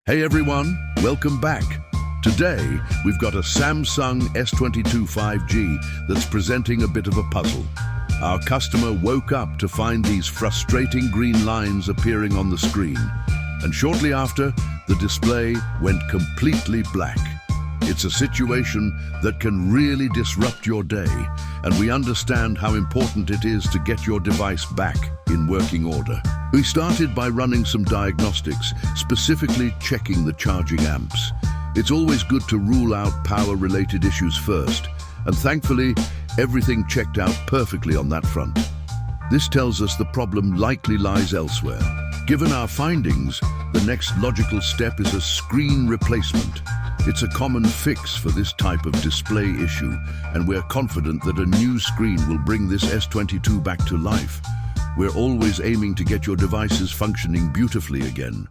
Hey everyone, welcome back. Today, we've got a Samsung S22 5G that's presenting a bit of a puzzle. Our customer woke up to find these frustrating green lines appearing on the screen, and shortly after, the display went completely black. It's a situation that can really disrupt your day, and we understand how important it is to get your device back in working order. We started by running some diagnostics, specifically checking the charging amps. It's always good to rule out power-related issues first, and thankfully, everything checked out perfectly on that front. This tells us the problem likely lies elsewhere. Given our findings, the next logical step is a screen replacement. It's a common fix for this type of display issue, and we're confident that a new screen will bring this S22 back to life. We're always aiming to get your devices functioning beautifully again.